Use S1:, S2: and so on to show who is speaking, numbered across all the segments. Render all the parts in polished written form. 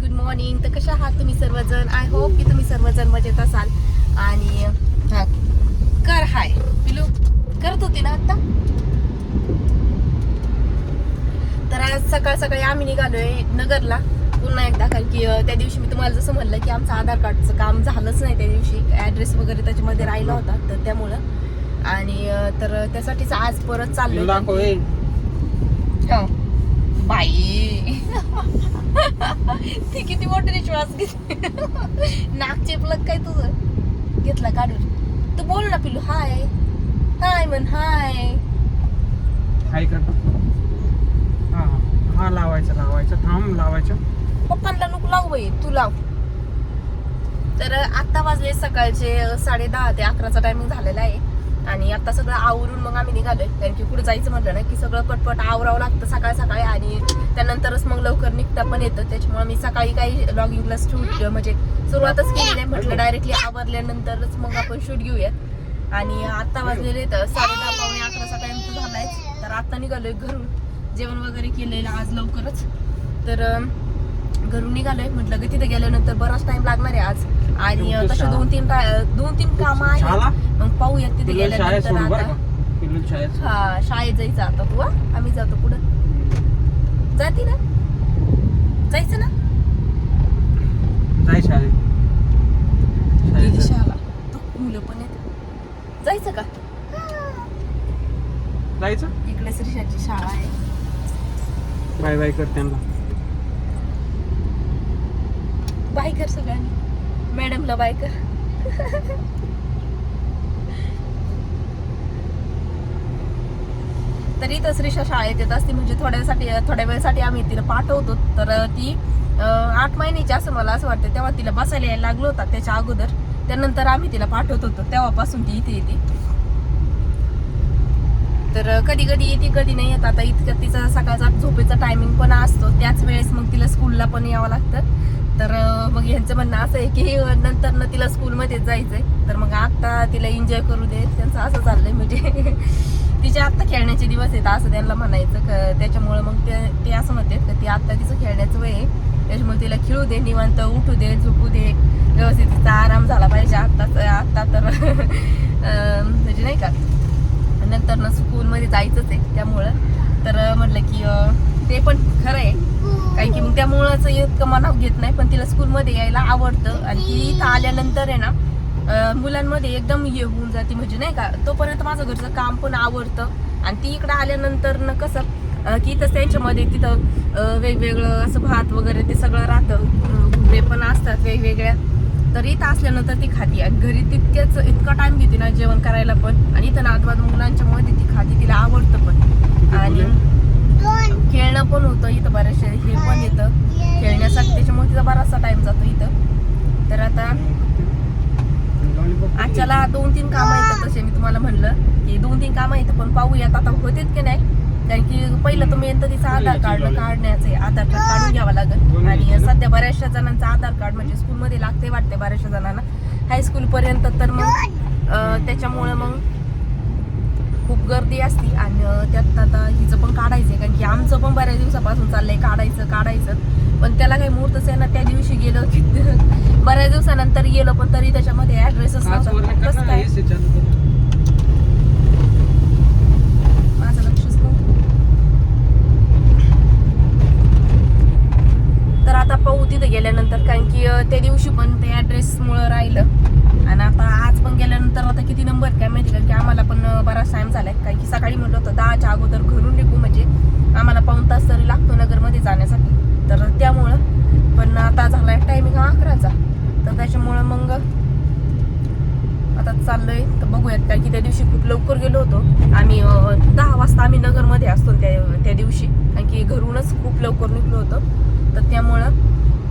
S1: Good morning. तर कशा आहात तुम्ही सर्वजण? आय होप की तुम्ही सर्वजण मजेत असाल. आणि हा कर हाय पिलू करत होती ना आता. तर आज सकाळ सकाळी आम्ही निघालोय नगरला पुन्हा एकदा, कारण की त्या दिवशी मी तुम्हाला जसं म्हणलं की आमचं आधार कार्डचं काम झालंच नाही त्या दिवशी, ऍड्रेस वगैरे त्याच्यामध्ये राहिला होता, तर त्यामुळं आणि तर त्यासाठीच आज परत चाललोय. बाई ती किती मोठे श्वास घेते. नाक चेपलं काय तुझं? घेतला काढून. तू बोल ना पिलू. हाय हाय म्हण. हाय
S2: हाय कर. हा लावायचं थांब लावायचं.
S1: पप्पांना नको लावू बाई, तू लाव. तर आता वाजले सकाळचे 10:30 ते 11चा टायमिंग झालेला आहे. आणि आता सगळं आवरून मग आम्ही निघालोय, कारण की पुढे जायचं म्हटलं ना की सगळं पटपट आवरावं लागतं सकाळ सकाळी, आणि त्यानंतरच मग लवकर निघता पण येतं. त्याच्यामुळे मी सकाळी काही लॉगिंगला शूट म्हणजे सुरुवातच केली नाही, म्हटलं डायरेक्टली आवरल्यानंतरच मग आपण शूट घेऊयात. आणि आता वाजलेले तर 10:30 पावणे 11चा टाइम तर झालाय. तर आता निघालोय घरून, जेवण वगैरे केलेलं आज लवकरच. तर घरून निघालोय, म्हटलं की तिथे गेल्यानंतर बराच टाइम लागणार आहे आज, आणि तसे 2-3 कामं आहेत. मग पाहूयात तिथे गेल्यानंतर. आता हा शाळेत जायचं आता. तू आम्ही जातो पुढं. जाती ना? जायचं ना?
S2: जाय शाळेत.
S1: शाळा तो मुलं पण आहेत. जायचं का?
S2: जायचं.
S1: इकडे श्रीशाची शाळा आहे.
S2: बाय बाय कर त्यांना.
S1: बाय कर सगळ्यांनी. मॅडमला बाय कर. तरी तर श्रीशा शाळेत येत असते, म्हणजे थोड्या वेळसाठी आम्ही तिला पाठवतो. तर ती 8 महिन्याची असं मला असं वाटतं, तेव्हा तिला बसायला यायला लागलो होता त्याच्या अगोदर. त्यानंतर आम्ही तिला पाठवत होतो, तेव्हापासून ती इथे येते. तर कधी कधी येते कधी नाही येत. आता इतक्यात तिचा सकाळचा झोपेचा टायमिंग पण असतो, त्याच वेळेस मग तिला स्कूलला पण यावं लागतं. तर मग यांचं म्हणणं असं आहे की नंतर ना तिला स्कूलमध्येच जायचंय, तर मग आता तिला एन्जॉय करू दे. त्यांचं असं चाललंय, म्हणजे तिचे आत्ता खेळण्याचे दिवस आहेत असं त्यांना म्हणायचं. त्याच्यामुळे मग ते असं म्हणतात की ती आत्ता तिचं खेळण्याचं वय आहे, त्याच्यामुळे तिला खेळू दे, निवांत उठू दे, झोपू दे, व्यवस्थित तिचा आराम झाला पाहिजे आत्ता तर म्हणजे नाही का, नंतर ना स्कूलमध्ये जायचंच आहे. त्यामुळं तर म्हटलं की ते पण खरं आहे, कारण की मग त्यामुळंच इतकं मनाव घेत नाही, पण तिला स्कूलमध्ये यायला आवडतं. आणि ती इथं आल्यानंतर आहे ना मुलांमध्ये एकदम हे होऊन जाते, म्हणजे नाही का, तोपर्यंत माझं घरचं काम पण आवडतं. आणि ती इकडं आल्यानंतर ना कसं की इथंच त्यांच्यामध्ये तिथं वेगवेगळं असं भात वगैरे ते सगळं राहतं, ते पण असतात वेगवेगळ्या. तर इथं असल्यानंतर ती खाती, आणि घरी इतका टाइम घेते ना जेवण करायला पण, आणि इथं नागवाद मुलांच्या मध्ये ती खाती, तिला आवडतं पण. आणि खेळणं पण होतं इथं, बरेचसे हे पण येतं खेळण्यासाठी, त्याच्यामुळे तिचा बराचसा टाइम जातो इथं. तर आता आजच्याला 2-3 कामं येतात, तसे मी तुम्हाला म्हणलं की 2-3 कामं येतं, पण पाहूयात आता होतेत की नाही. कारण की पहिलं तर मेन तर तिचं आधार कार्ड काढण्याचं आहे. आधार कार्ड काढून घ्यावं लागेल. आणि सध्या बऱ्याचशा जणांचं आधार कार्ड म्हणजे स्कूलमध्ये लागते वाटते, बऱ्याचशा जणांना हायस्कूलपर्यंत. तर मग त्याच्यामुळे मग खूप गर्दी असती, आणि त्यात आता हिचं पण काढायचं आहे, कारण की आमचं पण बऱ्याच दिवसापासून चाललंय काढायचं. पण त्याला काही मुहूर्तच आहे ना, त्या दिवशी गेलो की बऱ्याच दिवसानंतर गेलो, पण तरी त्याच्यामध्ये ऍड्रेसच नव्हता. कसं काय माझं लक्षच नव्हतं. तर आता पाहू तिथे गेल्यानंतर, कारण की त्या दिवशी पण ते ऍड्रेसमुळं राहिलं. आणि आता आज पण गेल्यानंतर आता किती नंबर काय माहिती, कारण की आम्हाला पण बराच टाइम झालाय. कारण की सकाळी म्हटलं होतं 10च्या अगोदर घरून निघू, म्हणजे आम्हाला पाऊण तास तरी लागतो नगरमध्ये जाण्यासाठी. तर त्यामुळं पण आता झालाय टायमिंग 11चा, तर त्याच्यामुळं मग आता चाललोय. तर बघूयात, कारण की त्या दिवशी खूप लवकर गेलो होतो आम्ही. 10 वाजता आम्ही नगरमध्ये असतो त्या दिवशी, कारण की घरूनच खूप लवकर निघलो होतो. तर त्यामुळं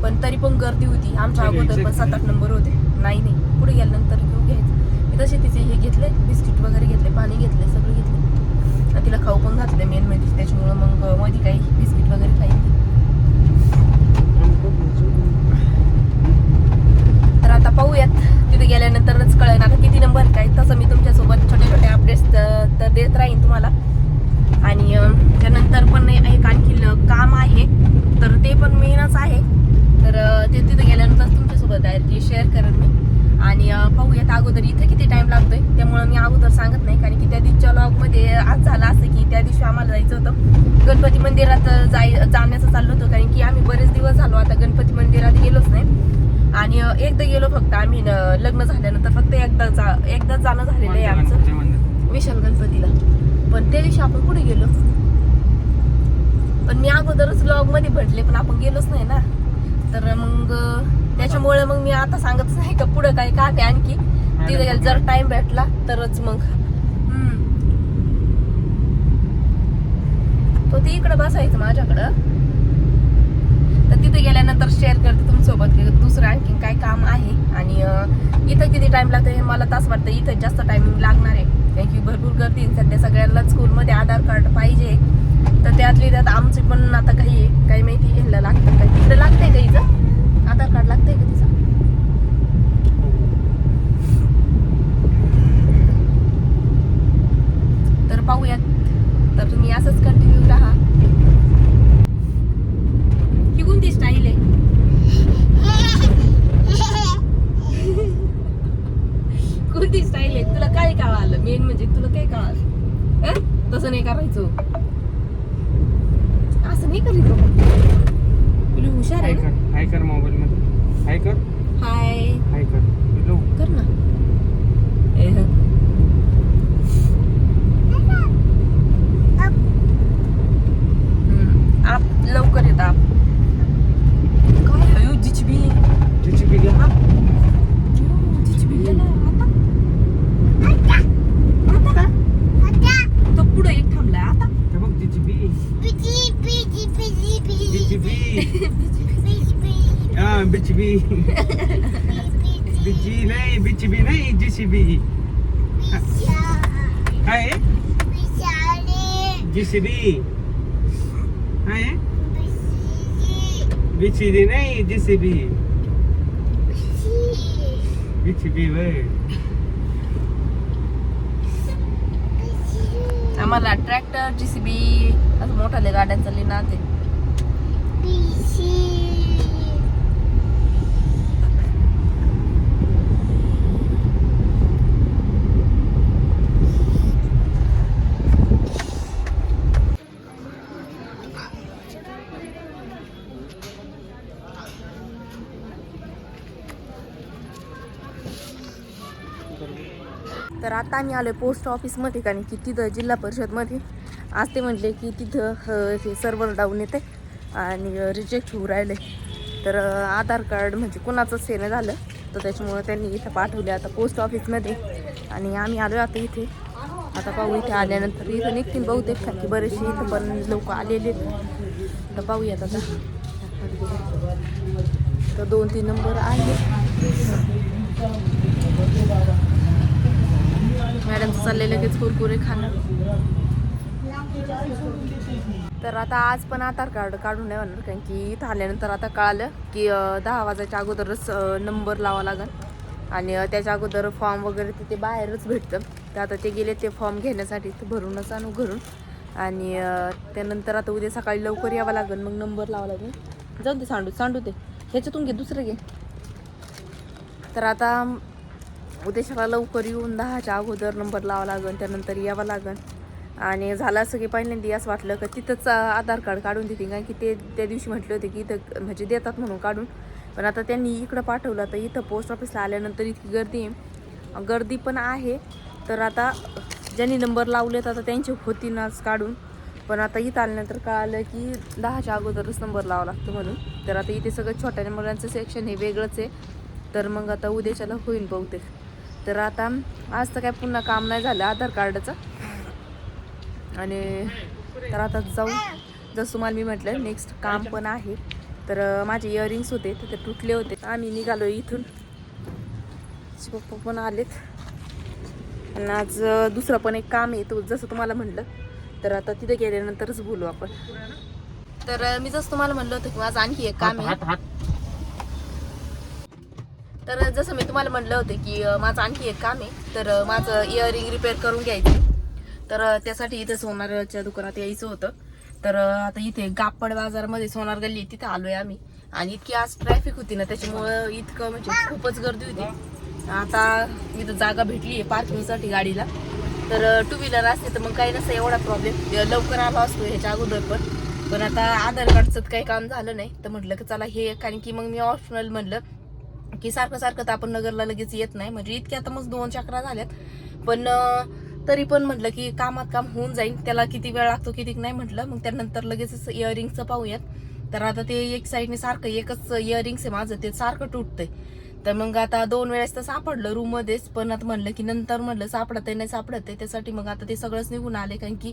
S1: पण तरी पण गर्दी होती. आमच्या अगोदर पण 7-8 नंबर होते. नाही पुढे गेल्यानंतर घेऊ घ्यायचं. मी तसे तिचे हे घेतले, बिस्किट वगैरे घेतले, पाणी घेतले, सगळं घेतले. तिला खाऊ पण घातले मेन म्हणजे, त्याच्यामुळं मग मध्ये काही बिस्किट वगैरे खाईल. तर आता पाहूयात तिथे गेल्यानंतरच कळेल आता किती नंबर काय. तसं मी तुमच्यासोबत छोटे अपडेट्स तर देत राहीन तुम्हाला. आणि त्यानंतर पण एक आणखी काम आहे, तर ते पण मेनच आहे. तर तुमच्यासाठी शेअर करेन मी. आणि पाहूयात अगोदर इथं किती टाइम लागतोय, त्यामुळे मी अगोदर सांगत नाही. कारण की त्या दिवशीच्या व्लॉगमध्ये आज झालं असं की त्या दिवशी आम्हाला जायचं होतं गणपती मंदिरात जाण्याचं चाललं होतं. कारण की आम्ही बरेच दिवस झालो आता गणपती मंदिरात गेलोच नाही. आणि एकदा गेलो फक्त आम्ही लग्न झाल्यानंतर, फक्त एकदा जाणं झालेलं आहे आमचं विशाल गणपतीला. पण त्या दिवशी आपण कुठे गेलो, पण मी अगोदरच व्लॉग मध्ये म्हटले पण आपण गेलोच नाही ना. तर मग त्याच्यामुळे मग मी आता सांगतच नाही का पुढे काय का ते आणखी तिथे जर टाइम भेटला तरच मग. तो ते इकडे बसायचं माझ्याकडं, तर तिथे गेल्यानंतर शेअर करते तुमच्यासोबत दुसरं आणखी काय काम आहे. आणि इथं किती टाइम लागतो हे मला तास वाटतं इथं जास्त टायमिंग लागणार आहे. कारण की भरपूर गर्दी सध्या सगळ्यांना स्कूलमध्ये आधार कार्ड पाहिजे. तर त्यातली त्यात आमची पण आता काही काही माहिती ह्याला लागतं. काही तिकडे लागतंय का हिचं आधार कार्ड लागतंय का तिचं. तर पाहूयात. तर तुम्ही असंच कंटिन्यू राहा. ही कोणती स्टाईल आहे. कोणती स्टाईल आहे तुला काय कळालं. मेन म्हणजे तुला काय कळालं. तसं नाही करायचं, असं नाही करीत. तुला हुशार आहे ना.
S2: हाय कर मोबाईल मध्ये. हाय कर.
S1: हाय
S2: कर.
S1: कर ना. आप लवकर येत. आप काय आहे जिचबी
S2: घ्या.
S1: जिचबी आता तो पुढे एक थांबलाय आता.
S2: बघ जिचबी बिचबी बिची नाही, बिचबी नाही, जीसीबी. काय जीसीबी काय बिचबी नाही, जीसीबी बिचबी वे.
S1: आम्हाला ट्रॅक्टर जीसीबी असं मोठाले गाड्यांचा लिहिणार ते. तर आता आम्ही आलोय पोस्ट ऑफिसमध्ये. कारण की तिथं जिल्हा परिषदमध्ये आज ते म्हटले की तिथं हे सर्व्हर डाऊन येते आणि रिजेक्ट होऊ राहिले. तर आधार कार्ड म्हणजे कुणाचंच हे नाही झालं, तर त्याच्यामुळं त्यांनी इथं पाठवले आता पोस्ट ऑफिसमध्ये. आणि आम्ही आलो आता इथे. आता पाहू इथे आल्यानंतर इथं निघतील बहुतेक, कारण की बरेचसे इथं पण लोक आलेले. तर पाहूयात आता. तर 2-3 नंबर आहे. मॅडमचं चाललेलं लगेच कुरकुरे खाणं. तर आता आज पण आधार कार्ड काढून नाही म्हणणार, कारण की इथं आल्यानंतर आता कळालं की 10 वाजायच्या अगोदरच नंबर लावा लागेल. आणि त्याच्या अगोदर फॉर्म वगैरे तिथे बाहेरच भेटतं. तर आता ते गेले ते फॉर्म घेण्यासाठी ते भरूनच आणू घरून. आणि त्यानंतर आता उद्या सकाळी लवकर यावं लागेल, मग नंबर लावा लागेल. जाऊ दे सांडू ते ह्याच्यातून घे दुसरं घे. तर आता उद्याच्याला लवकर येऊन 10च्या अगोदर नंबर लावा लागेल, त्यानंतर यावं लागेल. आणि झालं असं की पहिल्यांदा असं वाटलं की तिथंच आधार कार्ड काढून देते, कारण की ते त्या दिवशी म्हटले होते की इथं म्हणजे देतात म्हणून काढून. पण आता त्यांनी इकडं पाठवलं. तर इथं पोस्ट ऑफिसला आल्यानंतर इतकी गर्दी पण आहे. तर आता ज्यांनी नंबर लावलेत आता त्यांचे होतीनच काढून. पण आता इथं आल्यानंतर कळालं की 10च्या अगोदरच नंबर लावा लागतो म्हणून. तर आता इथे सगळं छोट्या मुलांचं सेक्शन हे वेगळंच आहे. तर मग आता उद्याच्याला होईल बहुतेक. तर आता आज तर काय पुन्हा काम नाही झालं आधार कार्डाचं. आणि तर आता जाऊ, जसं तुम्हाला मी म्हटलं नेक्स्ट काम पण आहे. तर माझे इयरिंग्स होते ते तुटले होते. आम्ही निघालो इथून. पप्पा पण आलेत. आणि आज दुसरं पण एक काम आहे, तो जसं तुम्हाला म्हटलं. तर आता तिथे गेल्यानंतरच बोलू आपण. तर मी जसं तुम्हाला म्हणलं होतं की माझं आणखी एक काम आहे. तर जसं मी तुम्हाला म्हणलं होतं की माझं आणखी एक काम आहे. तर माझं इयरिंग रिपेअर करून घ्यायचं. तर त्यासाठी इथे सोनारच्या दुकानात यायचं होतं. तर आता इथे गापड बाजारमध्ये सोनार गल्ली तिथे आलोय आम्ही. आणि इतकी आज ट्रॅफिक होती ना, त्याच्यामुळं इतकं म्हणजे खूपच गर्दी होती. आता इथं जागा भेटली आहे पार्किंगसाठी गाडीला, तर टू व्हीलर असते तर मग काही नसतं एवढा प्रॉब्लेम, लवकर आलो असतो ह्याच्या अगोदर. पण आता आधार कार्डचं काही काम झालं नाही, तर म्हटलं की चला हे, कारण की मग मी ऑप्शनल म्हणलं की सारखं सारखं तर आपण नगरला लगेच येत नाही, म्हणजे इतक्या आता मग 2 चक्रा झाल्यात, पण तरी पण म्हटलं की कामात काम होऊन जाईल, त्याला किती वेळ लागतो किती नाही म्हटलं. मग त्यानंतर लगेच इयरिंगचं पाहूयात. तर आता ते एक साईडने सारखं एकच इयरिंग्स आहे माझं, ते सारखं तुटतंय. तर मग आता 2 वेळेस तर सापडलं रूम मध्येच, पण आता म्हणलं की नंतर म्हणलं सापडत आहे नाही सापडत आहे, त्यासाठी मग आता ते सगळंच निघून आले. कारण की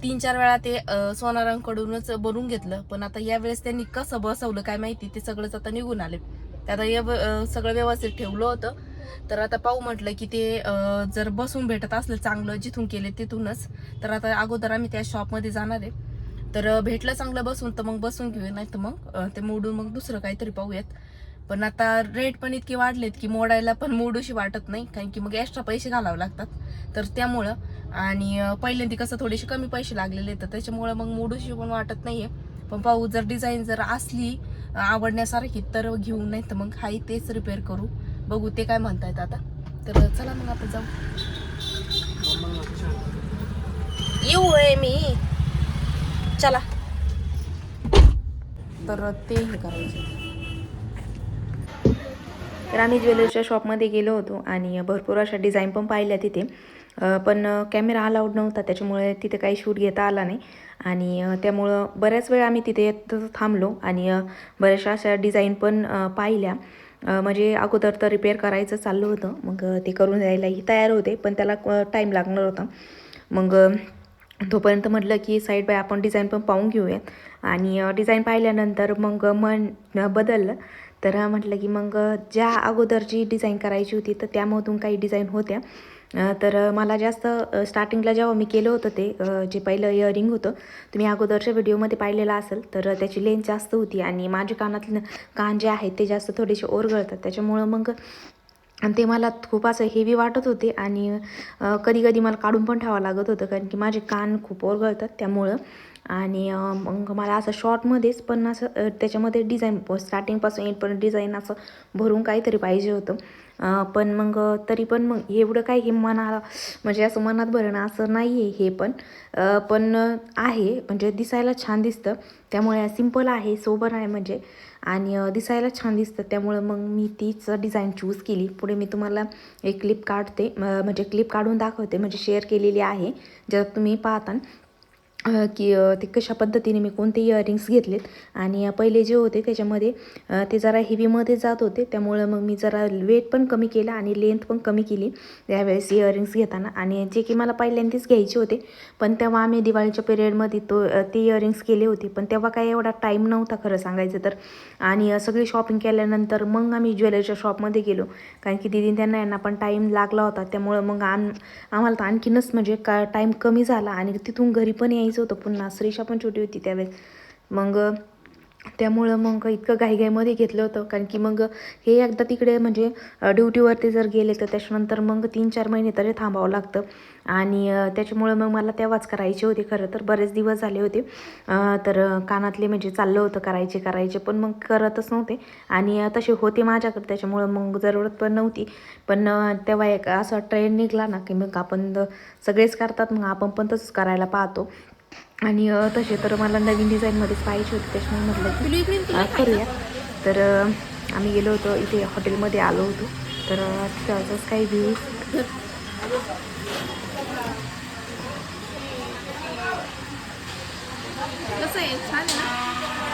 S1: 3-4 वेळा ते सोनारांकडूनच बनवून घेतलं, पण आता या वेळेस त्यांनी कसं बसवलं काय माहिती, ते सगळंच आता निघून आले. ते आता सगळं व्यवस्थित ठेवलं होतं. तर आता पाहू म्हटलं की ते जर बसून भेटत असलं चांगलं जिथून केले तिथूनच, तर आता अगोदर आम्ही त्या शॉपमध्ये जाणार आहे. तर भेटलं चांगलं बसून तर मग बसून घेऊया, नाही तर मग ते मोडून मग दुसरं काहीतरी पाहूयात. पण आता रेट पण इतके वाढलेत की मोडायला पण मोडूशी वाटत नाही, कारण की मग एक्स्ट्रा पैसे घालावे लागतात. तर त्यामुळं आणि पहिल्यांदा कसं थोडेसे कमी पैसे लागलेले तर त्याच्यामुळं मग मोडूशी पण वाटत नाहीये. पण पाहू, जर डिझाईन जर असली आवडण्यासारखी तर घेऊ, नाही तर मग हाही तेच रिपेअर करू. बघू ते काय म्हणतायत आता. तर चला मग आपण जाऊ. येऊ आहे मी, चला. तर ते हे करायचे. तर आम्ही ज्वेलरीच्या शॉपमध्ये गेलो होतो आणि भरपूर अशा डिझाईन पण पाहिल्या तिथे, पण कॅमेरा अलाउड नव्हता, त्याच्यामुळे तिथे काही शूट घेता आला नाही. आणि त्यामुळं बऱ्याच वेळ आम्ही तिथे थांबलो आणि बऱ्याचशा अशा डिझाईन पण पाहिल्या. म्हणजे अगोदर तर रिपेअर करायचं चाललं होतं, मग ते करून द्यायलाही तयार होते, पण त्याला टाईम लागणार होता. मग तोपर्यंत म्हटलं की साईड बाय आपण डिझाईन पण पाहून घेऊयात. आणि डिझाईन पाहिल्यानंतर मग मन बदललं. तर म्हटलं की मग ज्या अगोदर जी डिझाईन करायची होती तर त्यामधून काही डिझाईन होत्या. तर मला जास्त स्टार्टिंगला जेव्हा मी केलं होतं ते जे पहिलं इयरिंग होतं, तुम्ही अगोदरच्या व्हिडिओमध्ये पाहिलेलं असेल, तर त्याची लेंथ जास्त होती आणि माझे कानातले कान जे आहेत ते जास्त थोडेसे ओरगळतात, त्याच्यामुळं मग ते मला खूप असं हेवी वाटत होते. आणि कधी कधी मला काढून पण ठेवावं लागत होतं, कारण की माझे कान खूप ओरगळतात त्यामुळं. आणि मग मला असं शॉर्टमध्येच पण असं त्याच्यामध्ये डिझाईन स्टार्टिंगपासून एंडपर्यंत डिझाईन असं भरून काहीतरी पाहिजे होतं. पण मग तरी पण मग एवढं काही हे मनाला म्हणजे असं मनात भरणं असं नाही आहे हे पण आहे, म्हणजे दिसायला छान दिसतं, त्यामुळे सिम्पल आहे, सोबर आहे म्हणजे, आणि दिसायला छान दिसतं, त्यामुळं मग मी तीच डिझाईन चूज केली. पुढे मी तुम्हाला एक क्लिप काढते, म्हणजे क्लिप काढून दाखवते, म्हणजे शेअर केलेली आहे, जर तुम्ही पाहता की ते कशा पद्धतीने मी कोणते इयरिंग्स घेतलेत. आणि पहिले जे होते त्याच्यामध्ये ते जरा हेवीमध्ये जात होते, त्यामुळं मग मी जरा वेट पण कमी केला आणि लेंथ पण कमी केली त्यावेळेस इयरिंग्स घेताना. आणि जे की मला पहिल्यांदाच घ्यायचे होते, पण तेव्हा आम्ही दिवाळीच्या पिरियडमध्ये ते इयरिंग्स केले होते, पण तेव्हा काही एवढा टाईम नव्हता खरं सांगायचं तर. आणि सगळी शॉपिंग केल्यानंतर मग आम्ही ज्वेलरीच्या शॉपमध्ये गेलो, कारण की दिदी त्यांना यांना पण टाईम लागला होता, त्यामुळं मग आम्हाला तर आणखीनच म्हणजे टाईम कमी झाला. आणि तिथून घरी पण यायचं होतं पुन्हा, श्रीषा पण छोटी होती त्यावेळेस, मग त्यामुळं मग इतकं घाईघाईमध्ये घेतलं होतं. कारण की मग हे एकदा तिकडे म्हणजे ड्युटीवरती जर गेले तर त्याच्यानंतर मग 3-4 महिने तरी थांबावं लागतं. आणि त्याच्यामुळं मग मला तेव्हाच करायचे होते, खरं तर बरेच दिवस झाले होते. तर कानातले म्हणजे चाललं होतं करायचे, पण मग करतच नव्हते. आणि तसे होते माझ्याकडे, त्याच्यामुळं मग जरूरत पण नव्हती. पण तेव्हा एक असा ट्रेंड निघाला ना की मग आपण सगळेच करतात, मग आपण पण तसंच करायला पाहतो. आणि तसे तर मला नवीन डिझाईनमध्येच पाहिजे होते, त्याच्यामुळे म्हटलं की करूया. तर आम्ही गेलो होतो, इथे हॉटेलमध्ये आलो होतो, तर त्याचाच काही व्ह्यू कसं आहे, छान आहे ना,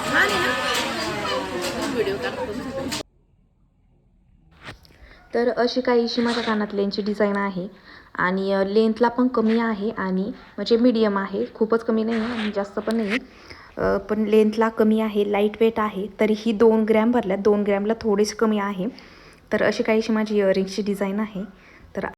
S1: छान आहे ना, व्हिडिओ काढतो. तर अशी काहीशी माझ्या कानातल्यांची डिझाईन आहे. आणि लेंथला पण कमी आहे, आणि म्हणजे मीडियम आहे, खूपच कमी नाही आहे आणि जास्त पण नाही आहे, पण लेंथला कमी आहे, लाईट वेट आहे. तरीही 2 ग्रॅम भरल्या, 2 ग्रॅमला थोडेच कमी आहे. तर अशी काहीशी माझी इयरिंग्सची डिझाईन आहे.